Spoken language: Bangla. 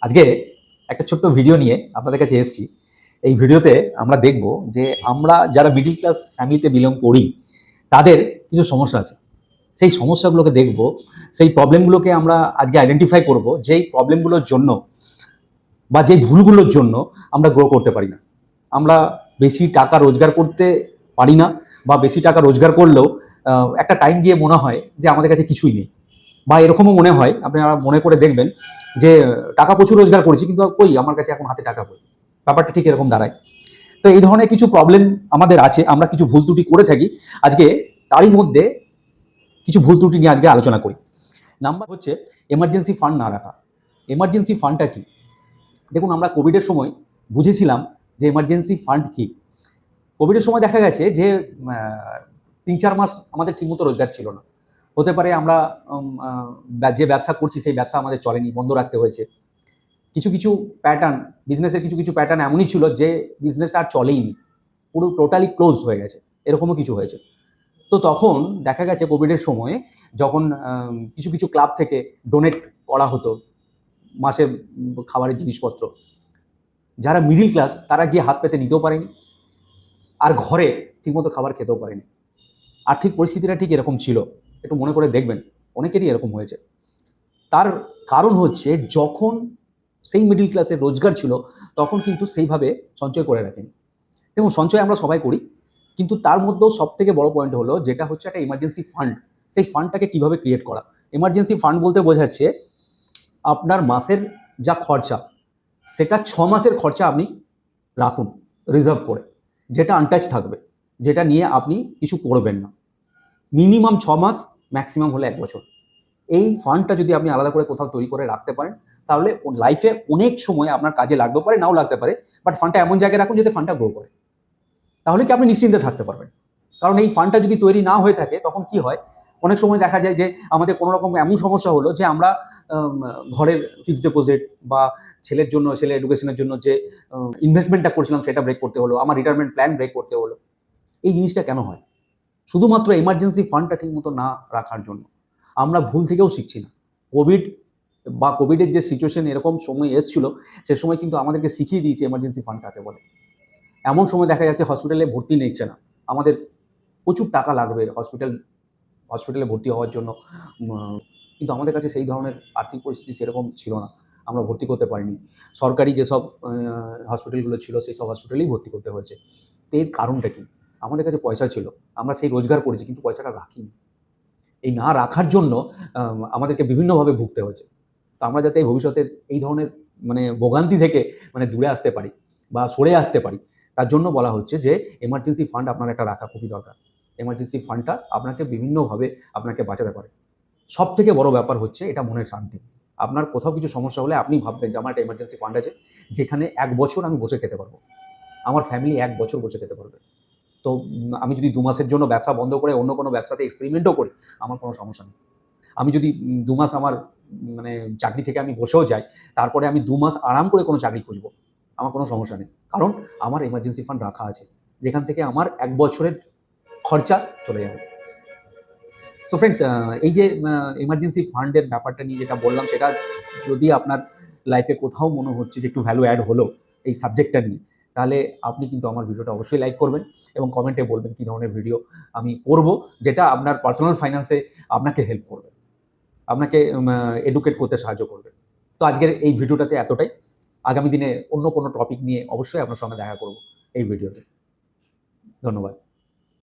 আজকে একটা ছোট্ট ভিডিও নিয়ে আপনাদের কাছে এসেছি। এই ভিডিওতে আমরা দেখব যে আমরা যারা মিডল ক্লাস ফ্যামিলিতে বিলং করি তাদের কিছু সমস্যা আছে। সেই সমস্যাগুলোকে দেখব, সেই প্রবলেমগুলোকে আমরা আজকে আইডেন্টিফাই করব, যেই প্রবলেমগুলোর জন্য বা যেই ভুলগুলোর জন্য আমরা গ্রো করতে পারি না। আমরা বেশি টাকা রোজগার করতে পারি না, বা বেশি টাকা রোজগার করলেও একটা টাইম গিয়ে মনে হয় যে আমাদের কাছে কিছুই নেই। বা এরকমও মনে হয়, আপনারা মনে করে দেখবেন যে টাকা প্রচুর রোজগার করেছি কিন্তু কই আমার কাছে এখন হাতে টাকা কই। ব্যাপারটা ঠিক এরকম দাঁড়ায়। তো এই ধরনের কিছু প্রবলেম আমাদের আছে, আমরা কিছু ভুল ত্রুটি করে থাকি। আজকে তারই মধ্যে কিছু ভুল ত্রুটি নিয়ে আজকে আলোচনা করি। নাম্বার হচ্ছে এমার্জেন্সি ফান্ড না রাখা। এমার্জেন্সি ফান্ডটা কি? দেখুন, আমরা কোভিডের সময় বুঝেছিলাম যে এমার্জেন্সি ফান্ড কি। কোভিডের সময় দেখা গেছে যে ৩-৪ মাস আমাদের ঠিকমতো রোজগার ছিল না। হতে পারে আমরা যে ব্যবসা করছি সেই ব্যবসা আমাদের চলেনি, বন্ধ রাখতে হয়েছে। কিছু কিছু প্যাটার্ন, বিজনেসের কিছু কিছু প্যাটার্ন এমনই ছিল যে বিজনেসটা আর চলেইনি, পুরো টোটালি ক্লোজ হয়ে গেছে, এরকমও কিছু হয়েছে। তো তখন দেখা গেছে কোভিডের সময় যখন কিছু কিছু ক্লাব থেকে ডোনেট করা হতো মাসে খাবারের জিনিসপত্র, যারা মিডিল ক্লাস তারা গিয়ে হাত পেতে নিতেও পারেনি, আর ঘরে ঠিকমতো খাবার খেতেও পারেনি। আর্থিক পরিস্থিতিটা ঠিক এরকম ছিল, একটু মনে করে দেখবেন, অনেকেরই এরকম হয়েছে। তার কারণ হচ্ছে যখন সেই মিডল ক্লাসের রোজগার ছিল তখন কিন্তু সেইভাবে সঞ্চয় করে রাখেনি। দেখুন, সঞ্চয় আমরা সবাই করি, কিন্তু তার মধ্যেও সবথেকে বড় পয়েন্ট হলো যেটা হচ্ছে একটা এমার্জেন্সি ফান্ড। সেই ফান্ডটাকে কীভাবে ক্রিয়েট করা। এমার্জেন্সি ফান্ড বলতে বোঝাচ্ছে আপনার মাসের যা খরচা, সেটা 6 মাসের খরচা আপনি রাখুন রিজার্ভ করে, যেটা আনটাচ থাকবে, যেটা নিয়ে আপনি কিছু করবেন না। মিনিমাম 6 মাস, ম্যাক্সিমাম হলে 1 বছর। এই ফান্ডটা যদি আপনি আলাদা করে কোথাও তৈরি করে রাখতে পারেন, তাহলে লাইফে অনেক সময় আপনার কাজে লাগতেও পারে, নাও লাগতে পারে, বাট ফান্ডটা এমন জায়গায় রাখুন যাতে ফান্ডটা গ্রো করে। তাহলে কি আপনি নিশ্চিন্তে থাকতে পারবেন। কারণ এই ফান্ডটা যদি তৈরি না হয়ে থাকে তখন কি হয়, অনেক সময় দেখা যায় যে আমাদের কোনো রকম এমন সমস্যা হলো যে আমরা ঘরের ফিক্সড ডিপোজিট বা ছেলের জন্য, ছেলের এডুকেশনের জন্য যে ইনভেস্টমেন্টটা করছিলাম সেটা ব্রেক করতে হলো, আমার রিটায়ারমেন্ট প্ল্যান ব্রেক করতে হলো। এই জিনিসটা কেন হয়? শুধুমাত্র এমার্জেন্সি ফান্ডটা ঠিকমতো না রাখার জন্য। আমরা ভুল থেকেও শিখছি না। কোভিড বা কোভিডের যে সিচুয়েশন এরকম সময় এসেছিল, সে সময় কিন্তু আমাদেরকে শিখিয়ে দিয়েছে এমার্জেন্সি ফান্ড কাকে বলে। এমন সময় দেখা যাচ্ছে হসপিটালে ভর্তি নিচ্ছে না, আমাদের প্রচুর টাকা লাগবে হসপিটালে ভর্তি হওয়ার জন্য, কিন্তু আমাদের কাছে সেই ধরনের আর্থিক পরিস্থিতি সেরকম ছিল না, আমরা ভর্তি করতে পারিনি। সরকারি যেসব হসপিটালগুলো ছিল সেই সব হসপিটালেই ভর্তি করতে হয়েছে। তো এর কারণটা কি? আমাদের কাছে পয়সা ছিল, আমরা সেই রোজগার করেছি কিন্তু পয়সাটা রাখিনি। এই না রাখার জন্য আমাদেরকে বিভিন্নভাবে ভুগতে হয়েছে। তো আমরা যাতে ভবিষ্যতে এই ধরনের ভোগান্তি থেকে দূরে আসতে পারি বা সরে আসতে পারি, তার জন্য বলা হচ্ছে যে এমার্জেন্সি ফান্ড আপনার একটা রাখা খুবই দরকার। এমার্জেন্সি ফান্ডটা আপনাকে বিভিন্নভাবে আপনাকে বাঁচাতে পারে। সবথেকে বড় ব্যাপার হচ্ছে এটা মনের শান্তি। আপনার কোথাও কিছু সমস্যা হলে আপনি ভাববেন যে আমার একটা এমার্জেন্সি ফান্ড আছে, যেখানে ১ বছর আমি বসে খেতে পারবো। আমার ফ্যামিলি ১ বছর বসে খেতে পারবে। তো আমি যদি ২ মাসের জন্য ব্যবসা বন্ধ করে অন্য কোনো ব্যবসাতে এক্সপেরিমেন্টও করি, আমার কোনো সমস্যা নেই। আমি যদি ২ মাস আমার চাকরি থেকে আমি বসেও যাই, তারপরে আমি ২ মাস আরাম করে কোনো চাকরি খুঁজবো, আমার কোনো সমস্যা নেই। কারণ আমার এমার্জেন্সি ফান্ড রাখা আছে, যেখান থেকে আমার ১ বছরের খরচা চলে যাবে। সো ফ্রেন্ডস, এই যে এমার্জেন্সি ফান্ডের ব্যাপারটা নিয়ে যেটা বললাম, সেটা যদি আপনার লাইফে কোথাও মনে হচ্ছে যে একটু ভ্যালু অ্যাড হলো এই সাবজেক্টটা নিয়ে, তাহলে আপনি কিন্তু আমার ভিডিওটা অবশ্যই লাইক করবেন এবং কমেন্টে বলবেন কী ধরনের ভিডিও আমি করব, যেটা আপনার পার্সোনাল ফাইন্যান্সে আপনাকে হেল্প করবে, আপনাকে এডুকেট করতে সাহায্য করবে। তো আজকের এই ভিডিওটাতে এতটাই। আগামী দিনে অন্য কোনো টপিক নিয়ে অবশ্যই আপনার সঙ্গে দেখা করব এই ভিডিওতে। ধন্যবাদ।